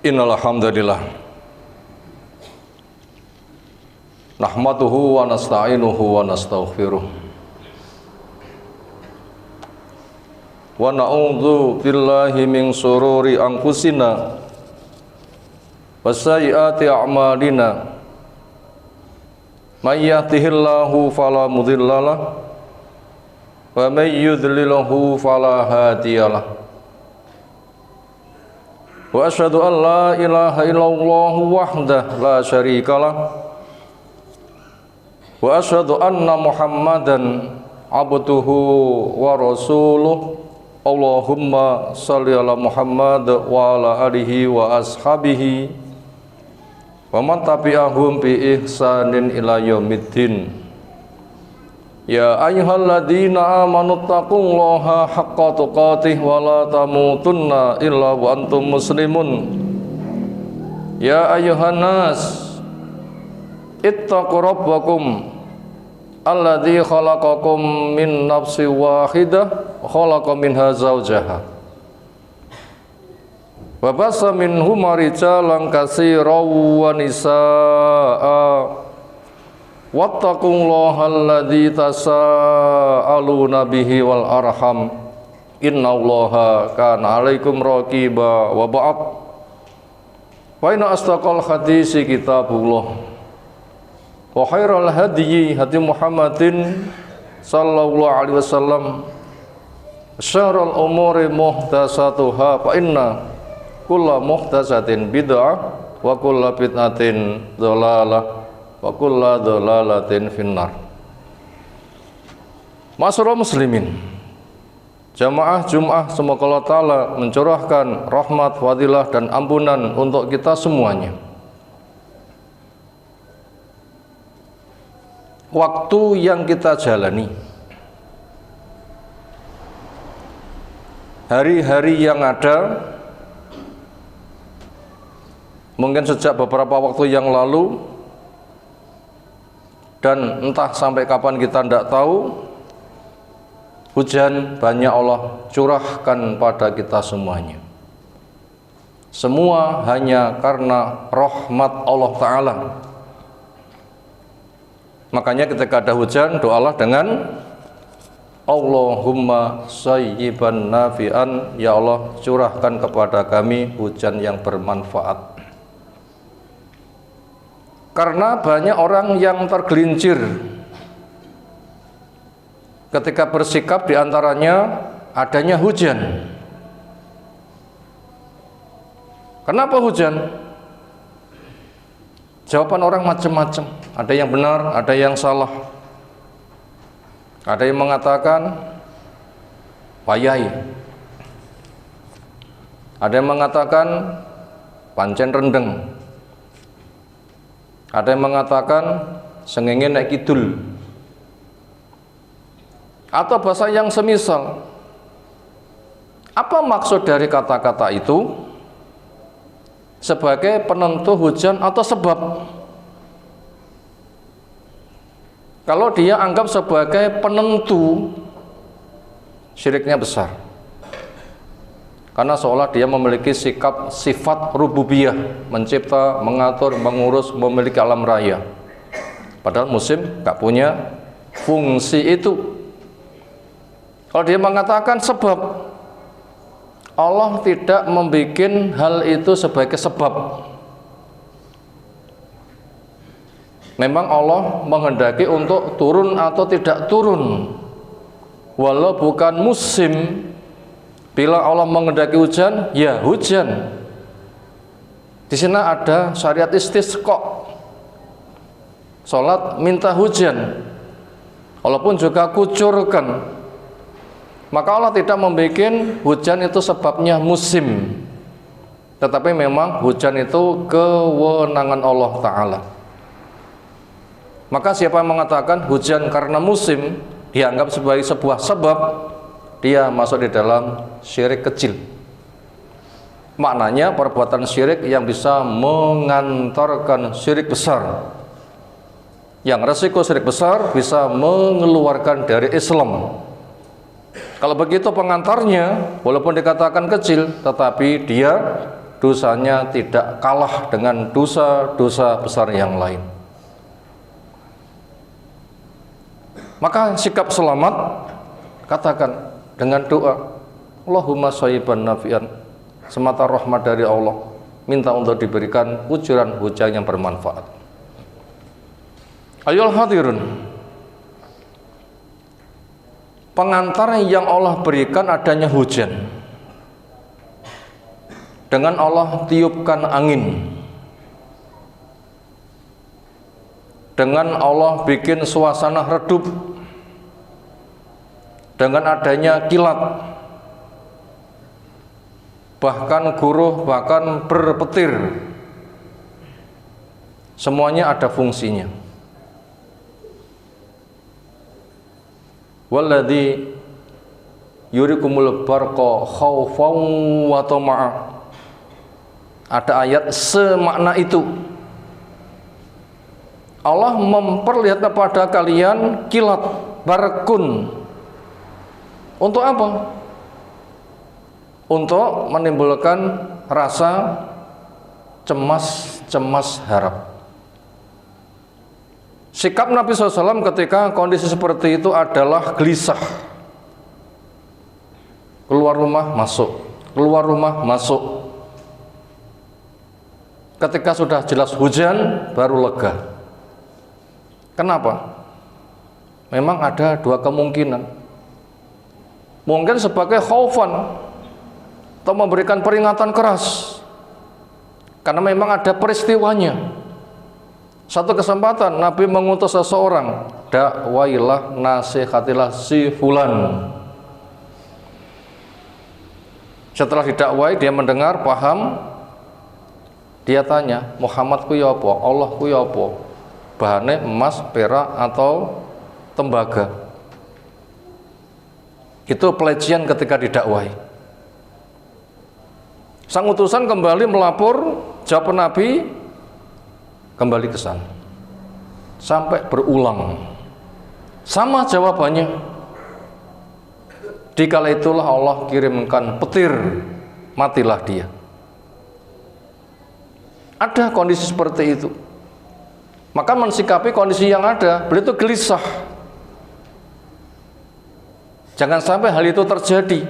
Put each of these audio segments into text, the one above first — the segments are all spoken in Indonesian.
Innal hamdalillah nahmaduhu wa nasta'inuhu wa nastaghfiruh wa na'udzu billahi min shururi anfusina wa sayyiati a'malina may yahdihillahu fala mudhillalah wa may yudlilhu fala hadiyalah. Wa asyhadu an la ilaha illallah wahdahu la syarikalah wa asyhadu anna Muhammadan abduhu wa rasuluh. Allahumma shalli ala Muhammad wa ala alihi wa ashabihi wa man tabi'ahum bi ihsanin ila yaumiddin. Ya ayyuhalladzina amanu taqullaha haqqa tuqatih wa la tamutunna illa wa antum muslimun. Ya ayyuhan nas ittaqu rabbakum alladzi khalaqakum min nafsin wahidah wa khalaqa minha zawjaha wa bassa minhuma rijalan katsiran wa nisaa'a wattaqullaha alladzi tasaaluna bihi wal arham innallaha kana 'alaikum raqiba. Wa ba'd, wa inna asdaqal hadisi kitabullah wa khairal hadyi hadi Muhammadin sallallahu alaihi wasallam, syarrul umuri muhdatsatuha fa inna kulla muhdatsatin bid'ah wa kulla bid'atin dhalalah wa kullu dhalalatin finnar. Masyarul muslimin, jamaah Jum'ah, semoga Allah Ta'ala mencurahkan rahmat, fadilah dan ampunan untuk kita semuanya. Waktu yang kita jalani, hari-hari yang ada, mungkin sejak beberapa waktu yang lalu dan entah sampai kapan kita tidak tahu, hujan banyak Allah curahkan pada kita semuanya. Semua hanya karena rahmat Allah Ta'ala. Makanya ketika ada hujan, doalah dengan Allahumma sayyiban nafi'an, ya Allah curahkan kepada kami hujan yang bermanfaat. Karena banyak orang yang tergelincir ketika bersikap, diantaranya adanya hujan. Kenapa hujan? Jawaban orang macam-macam. Ada yang benar, ada yang salah. Ada yang mengatakan wayai, ada yang mengatakan pancen rendeng, ada yang mengatakan sengenge nek kidul, atau bahasa yang semisal. Apa maksud dari kata-kata itu? Sebagai penentu hujan atau sebab. Kalau dia anggap sebagai penentu, syiriknya besar. Karena seolah dia memiliki sikap sifat rububiyah, mencipta, mengatur, mengurus, memiliki alam raya. Padahal musim gak punya fungsi itu. Kalau dia mengatakan sebab, Allah tidak membuat hal itu sebagai sebab. Memang Allah menghendaki untuk turun atau tidak turun, walau bukan musim. Bila Allah menghendaki hujan, ya hujan. Di sana ada syariat istisqa, salat minta hujan, walaupun juga kucurkan. Maka Allah tidak membuat hujan itu sebabnya musim, tetapi memang hujan itu kewenangan Allah Ta'ala. Maka siapa yang mengatakan hujan karena musim dianggap sebagai sebuah sebab, dia masuk di dalam syirik kecil. Maknanya perbuatan syirik yang bisa mengantarkan syirik besar. Yang resiko syirik besar bisa mengeluarkan dari Islam. Kalau begitu pengantarnya walaupun dikatakan kecil, tetapi dia dosanya tidak kalah dengan dosa-dosa besar yang lain. Maka sikap selamat, katakan dengan doa, Allahumma shayyiban nafi'an, semata rahmat dari Allah, minta untuk diberikan ujuran hujan yang bermanfaat. Ayolah hadirun, pengantar yang Allah berikan adanya hujan. Dengan Allah tiupkan angin, dengan Allah bikin suasana redup, dengan adanya kilat, bahkan guruh, bahkan berpetir, semuanya ada fungsinya. Walladzi yurikumul barqa khaufan wa tama'a. Ada ayat semakna itu. Allah memperlihatkan kepada kalian kilat, barkun. Untuk apa? Untuk menimbulkan rasa cemas harap. Sikap Nabi SAW ketika kondisi seperti itu adalah gelisah. Keluar rumah masuk, keluar rumah masuk. Ketika sudah jelas hujan baru lega. Kenapa? Memang ada dua kemungkinan. Mungkin sebagai khaufan, atau memberikan peringatan keras, karena memang ada peristiwanya. Satu kesempatan Nabi mengutus seseorang, dakwailah, nasihatilah si fulan. Setelah didakwai, dia mendengar, paham. Dia tanya, Muhammad ku ya apa? Allah ku ya apa? Bahannya emas, perak atau tembaga? Itu pelecehan ketika didakwai. Sang utusan kembali melapor, jawab Nabi kembali ke sana. Sampai berulang. Sama jawabannya. Dikala itulah Allah kirimkan petir, matilah dia. Ada kondisi seperti itu. Maka mensikapi kondisi yang ada, beliau itu gelisah. Jangan sampai hal itu terjadi.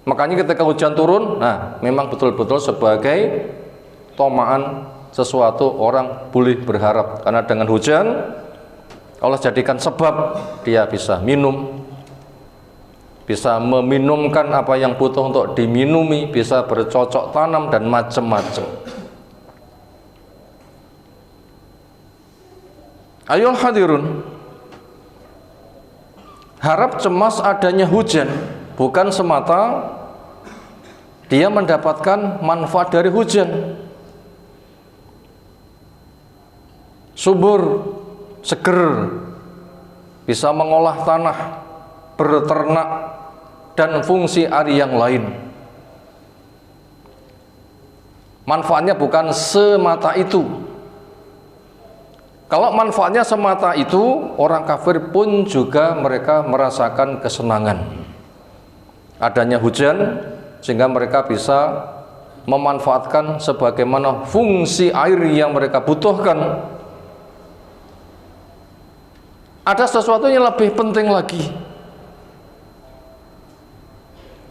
Makanya ketika hujan turun, nah memang betul-betul sebagai tomaan sesuatu orang boleh berharap. Karena dengan hujan, Allah jadikan sebab dia bisa minum, bisa meminumkan apa yang butuh untuk diminumi, bisa bercocok tanam dan macam-macam. Ayo hadirun, harap cemas adanya hujan bukan semata dia mendapatkan manfaat dari hujan. Subur, seger, bisa mengolah tanah, berternak, dan fungsi ari yang lain. Manfaatnya bukan semata itu. Kalau manfaatnya semata itu, orang kafir pun juga mereka merasakan kesenangan adanya hujan, sehingga mereka bisa memanfaatkan sebagaimana fungsi air yang mereka butuhkan. Ada sesuatu yang lebih penting lagi,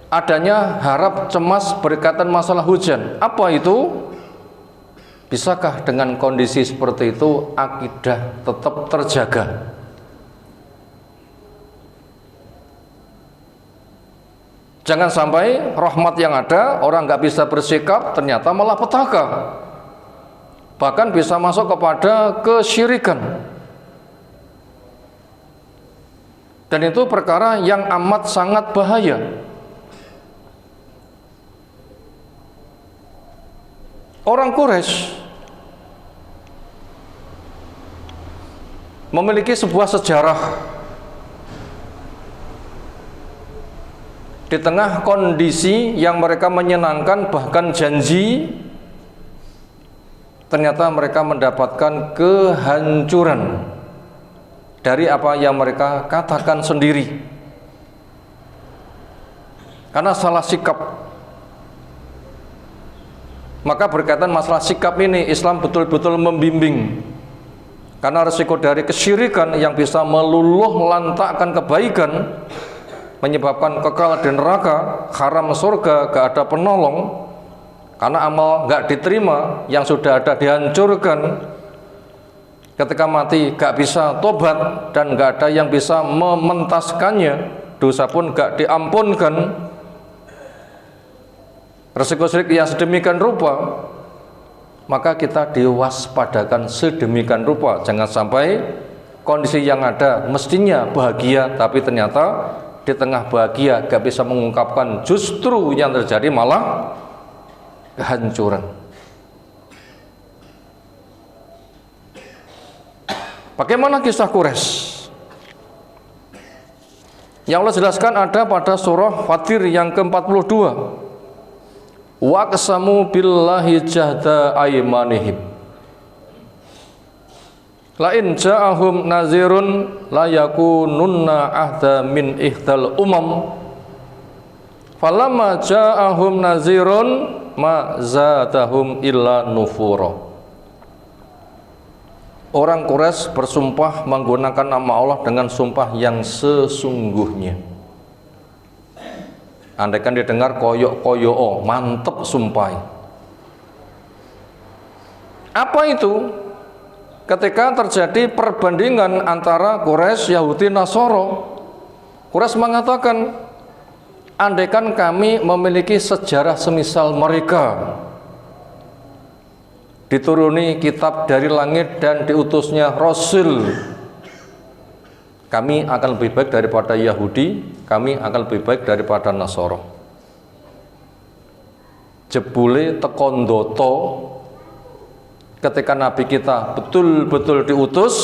adanya harap cemas berkaitan masalah hujan. Apa itu? Bisakah dengan kondisi seperti itu akidah tetap terjaga? Jangan sampai rahmat yang ada, orang nggak bisa bersikap, ternyata malah petaka, bahkan bisa masuk kepada kesyirikan. Dan itu perkara yang amat sangat bahaya. Orang Quraisy memiliki sebuah sejarah di tengah kondisi yang mereka menyenangkan, bahkan janji, ternyata mereka mendapatkan kehancuran dari apa yang mereka katakan sendiri karena salah sikap. Maka berkaitan masalah sikap ini, Islam betul-betul membimbing, karena resiko dari kesyirikan yang bisa meluluh lantakkan kebaikan, menyebabkan kekal di neraka, haram surga, gak ada penolong, karena amal gak diterima, yang sudah ada dihancurkan, ketika mati gak bisa tobat, dan gak ada yang bisa mementaskannya, dosa pun gak diampunkan. Resiko syirik yang sedemikian rupa, maka kita diwaspadakan sedemikian rupa, jangan sampai kondisi yang ada mestinya bahagia, tapi ternyata di tengah bahagia gak bisa mengungkapkan, justru yang terjadi malah kehancuran. Bagaimana kisah Quraisy? Yang Allah jelaskan ada pada surah Fatir yang ke-42. Wa aqsamu billahi jahda aymanihim la in ja'ahum nazirun la yakununna ahda min ihdal umam falamma ja'ahum nazirun ma zadahum illa nufura. Orang Quraisy bersumpah menggunakan nama Allah dengan sumpah yang sesungguhnya. Andaikan didengar koyok-koyok, mantep sumpah. Apa itu? Ketika terjadi perbandingan antara Quraisy, Yahudi, Nasoro, Quraisy mengatakan, andaikan kami memiliki sejarah semisal mereka, dituruni kitab dari langit dan diutusnya Rasul, kami akan lebih baik daripada Yahudi, kami akan lebih baik daripada Nasoro. Jebule tekondoto, ketika Nabi kita betul-betul diutus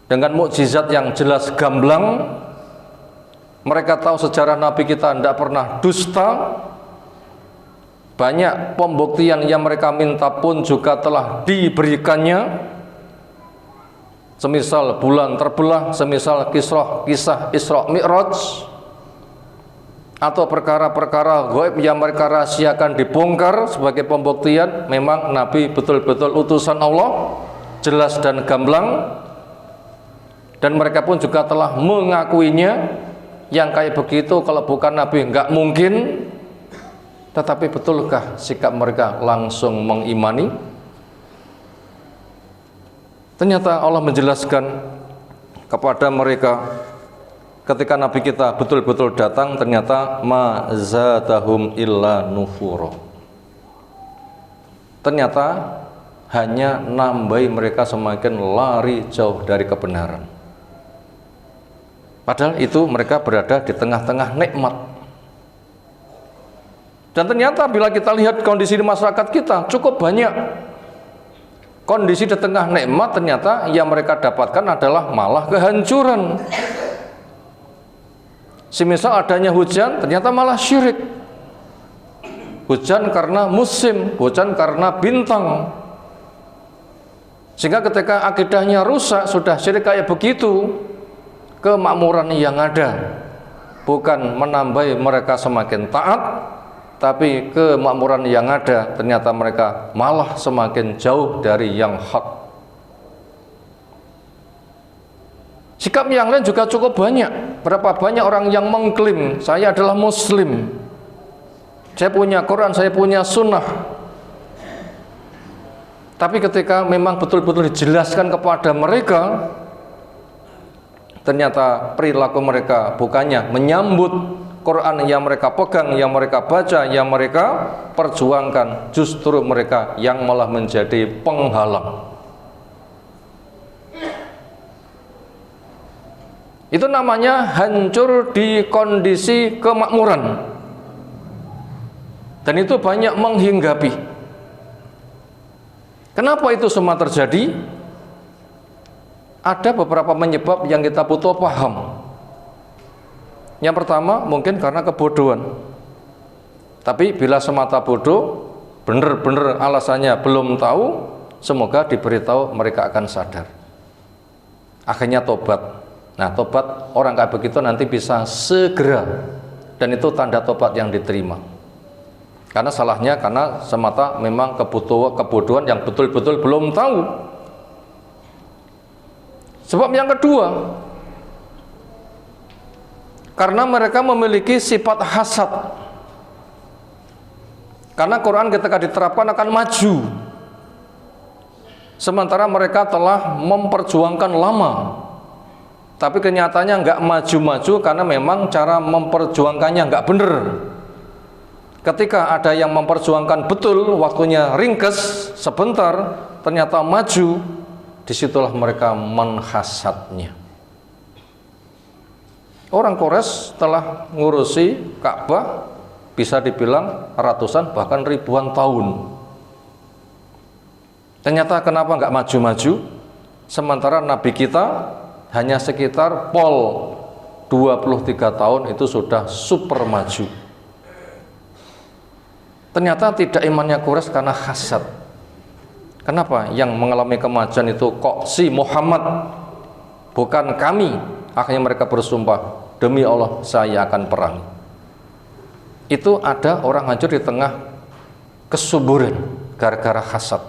dengan mukjizat yang jelas gamblang, mereka tahu sejarah Nabi kita tidak pernah dusta, banyak pembuktian yang mereka minta pun juga telah diberikannya, semisal bulan terbelah, semisal kisah Isra Mi'raj, atau perkara-perkara gaib yang mereka rahasiakan dibongkar sebagai pembuktian memang Nabi betul-betul utusan Allah, jelas dan gamblang, dan mereka pun juga telah mengakuinya. Yang kayak begitu kalau bukan Nabi nggak mungkin. Tetapi betulkah sikap mereka langsung mengimani? Ternyata Allah menjelaskan kepada mereka ketika Nabi kita betul-betul datang, ternyata ma zadahum illa nufuro. Ternyata hanya nambahi mereka semakin lari jauh dari kebenaran. Padahal itu mereka berada di tengah-tengah nikmat. Dan ternyata bila kita lihat kondisi di masyarakat kita, cukup banyak kondisi di tengah nikmat, ternyata yang mereka dapatkan adalah malah kehancuran. Semisal adanya hujan, ternyata malah syirik. Hujan karena musim, hujan karena bintang. Sehingga ketika akidahnya rusak, sudah syirik kayak begitu, kemakmuran yang ada bukan menambah mereka semakin taat, tapi kemakmuran yang ada ternyata mereka malah semakin jauh dari yang hak. Sikap yang lain juga cukup banyak. Berapa banyak orang yang mengklaim saya adalah muslim, saya punya Quran, saya punya sunnah, tapi ketika memang betul-betul dijelaskan kepada mereka, ternyata perilaku mereka bukannya menyambut Quran yang mereka pegang, yang mereka baca, yang mereka perjuangkan, justru mereka yang malah menjadi penghalang. Itu namanya hancur di kondisi kemakmuran. Dan itu banyak menghinggapi. Kenapa itu semua terjadi? Ada beberapa penyebab yang kita butuh paham. Yang pertama mungkin karena kebodohan. Tapi bila semata bodoh, benar-benar alasannya belum tahu, semoga diberitahu mereka akan sadar. Akhirnya tobat. Nah, tobat orang kayak begitu nanti bisa segera, dan itu tanda tobat yang diterima. Karena salahnya karena semata memang kebodohan yang betul-betul belum tahu. Sebab yang kedua, karena mereka memiliki sifat hasad. Karena Quran ketika diterapkan akan maju, sementara mereka telah memperjuangkan lama, tapi kenyataannya nggak maju-maju karena memang cara memperjuangkannya nggak benar. Ketika ada yang memperjuangkan betul, waktunya ringkes sebentar, ternyata maju, disitulah mereka menhasadnya. Orang Quraisy telah ngurusi Ka'bah bisa dibilang ratusan bahkan ribuan tahun. Ternyata kenapa nggak maju-maju, sementara Nabi kita hanya sekitar 23 tahun itu sudah super maju. Ternyata tidak imannya Quraisy karena hasad. Kenapa yang mengalami kemajuan itu kok si Muhammad, bukan kami? Akhirnya mereka bersumpah, demi Allah saya akan perang. Itu ada orang hancur di tengah kesuburan gara-gara hasad.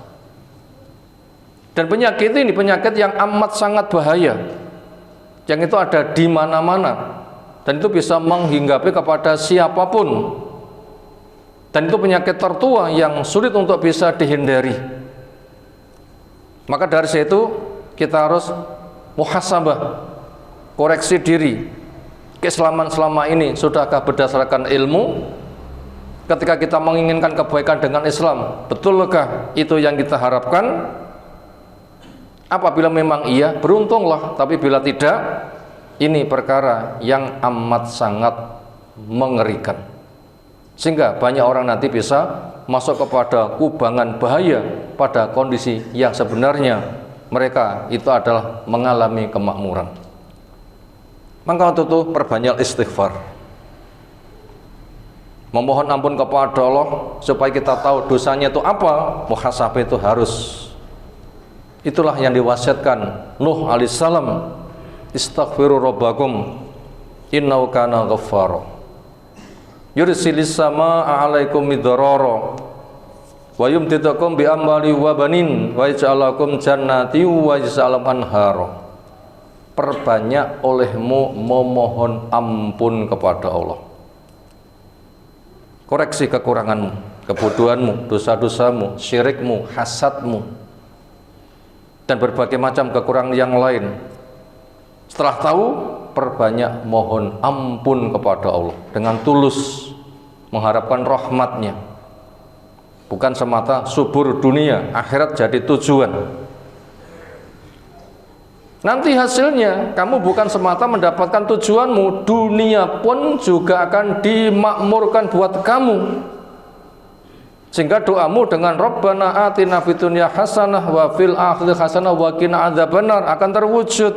Dan penyakit ini penyakit yang amat sangat bahaya, yang itu ada di mana-mana, dan itu bisa menghinggapi kepada siapapun, dan itu penyakit tertua yang sulit untuk bisa dihindari. Maka dari situ kita harus muhasabah, koreksi diri. Keislaman selama ini sudahkah berdasarkan ilmu? Ketika kita menginginkan kebaikan dengan Islam, betulkah itu yang kita harapkan? Apabila memang iya, beruntunglah. Tapi bila tidak, ini perkara yang amat sangat mengerikan, sehingga banyak orang nanti bisa masuk kepada kubangan bahaya pada kondisi yang sebenarnya mereka itu adalah mengalami kemakmuran. Maka untuk itu perbanyak istighfar, memohon ampun kepada Allah supaya kita tahu dosanya itu apa. Muhasabah itu harus. Itulah yang diwasiatkan Nuh alaihissalam, istaghfiru rabbakum innahu kana ghaffara yursilis samaa 'alaikum midrara wa yumdidukum bi amwali wa banin wa yaj'alakum jannati wa yaj'alakum anhara. Perbanyak olehmu memohon ampun kepada Allah. Koreksi kekuranganmu, kebodohanmu, dosa-dosamu, syirikmu, hasadmu, dan berbagai macam kekurangan yang lain. Setelah tahu, perbanyak mohon ampun kepada Allah dengan tulus mengharapkan rahmatnya, bukan semata subur dunia, akhirat jadi tujuan. Nanti hasilnya kamu bukan semata mendapatkan tujuanmu, dunia pun juga akan dimakmurkan buat kamu. Sehingga doamu dengan Rabbana atina fid dunya hasanah wa fil akhirati hasanah wa qina adzabannar akan terwujud.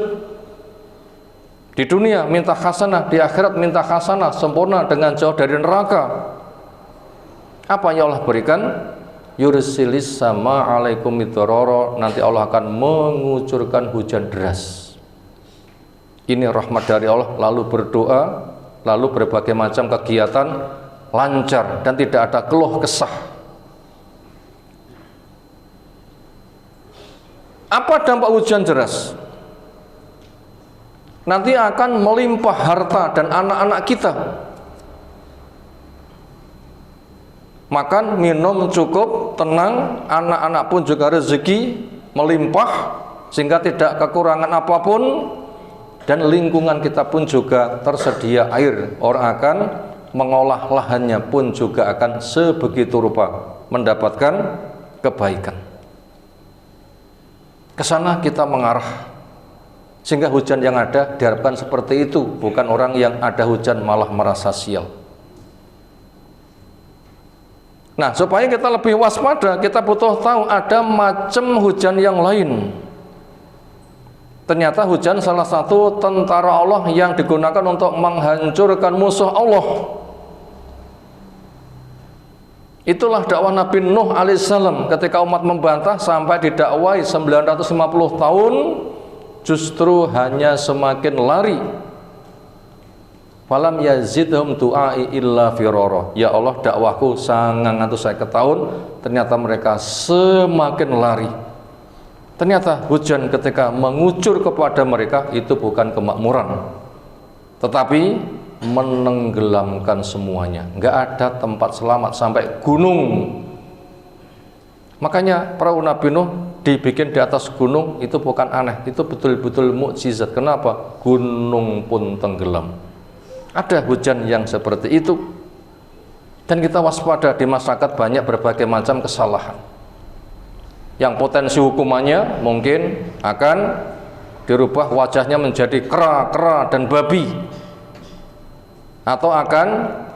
Di dunia minta hasanah, di akhirat minta hasanah, sempurna dengan jauh dari neraka. Apa yang Allah berikan? Yursilis sama alaikum midrara, nanti Allah akan mengucurkan hujan deras. Ini rahmat dari Allah. Lalu berdoa, lalu berbagai macam kegiatan lancar dan tidak ada keluh kesah. Apa dampak hujan deras? Nanti akan melimpah harta dan anak-anak kita. Makan, minum cukup, tenang, anak-anak pun juga rezeki melimpah sehingga tidak kekurangan apapun, dan lingkungan kita pun juga tersedia air. Orang akan mengolah lahannya pun juga akan sebegitu rupa mendapatkan kebaikan. Kesana kita mengarah, sehingga hujan yang ada diharapkan seperti itu, bukan orang yang ada hujan malah merasa sial. Nah, supaya kita lebih waspada, kita butuh tahu ada macam hujan yang lain. Ternyata hujan salah satu tentara Allah yang digunakan untuk menghancurkan musuh Allah. Itulah dakwah Nabi Nuh alaihissalam ketika umat membantah sampai didakwai 950 tahun, justru hanya semakin lari. Falam yazidhum du'ai illa firara. Ya Allah, dakwahku sangang atus 50 tahun, ternyata mereka semakin lari. Ternyata hujan ketika mengucur kepada mereka itu bukan kemakmuran, tetapi menenggelamkan semuanya. Nggak ada tempat selamat sampai gunung. Makanya perahu Nabi Nuh dibikin di atas gunung itu bukan aneh, itu betul-betul mukjizat. Kenapa? Gunung pun tenggelam. Ada hujan yang seperti itu. Dan kita waspada, di masyarakat banyak berbagai macam kesalahan yang potensi hukumannya mungkin akan dirubah wajahnya menjadi kera dan babi, atau akan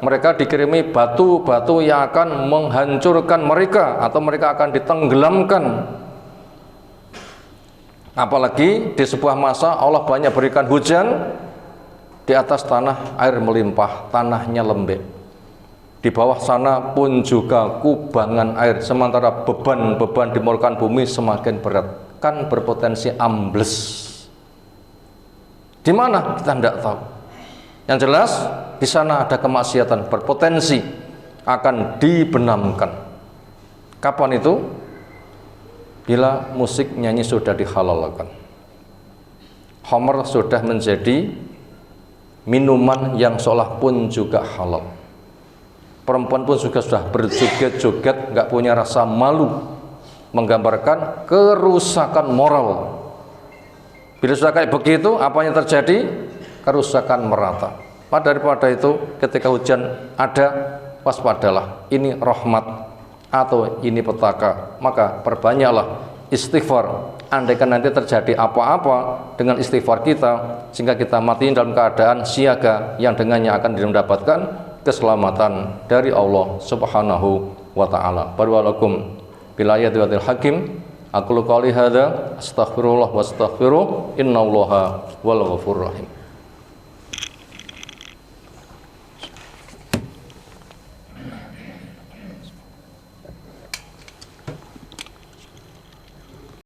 mereka dikirimi batu-batu yang akan menghancurkan mereka, atau mereka akan ditenggelamkan. Apalagi di sebuah masa Allah banyak berikan hujan, di atas tanah air melimpah, tanahnya lembek. Di bawah sana pun juga kubangan air, sementara beban-beban di permukaan bumi semakin berat, kan berpotensi ambles. Di mana kita tidak tahu. Yang jelas di sana ada kemaksiatan berpotensi akan dibenamkan. Kapan itu? Bila musik nyanyi sudah dihalalkan, khamr sudah menjadi minuman yang seolah pun juga halal. Perempuan pun juga sudah berjoget-joget, nggak punya rasa malu, menggambarkan kerusakan moral. Bila sudah kayak begitu, apa yang terjadi? Kerusakan merata. Daripada itu, ketika hujan ada, waspadalah, ini rahmat atau ini petaka. Maka perbanyaklah istighfar. Andaikan nanti terjadi apa-apa dengan istighfar kita, sehingga kita mati dalam keadaan siaga, yang dengannya akan mendapatkan keselamatan dari Allah Subhanahu wa ta'ala. Barwalakum bilayati watil hakim. Aku qouli hadza astaghfirullah wa astaghfiruh, innallaha wal ghafurur rahim.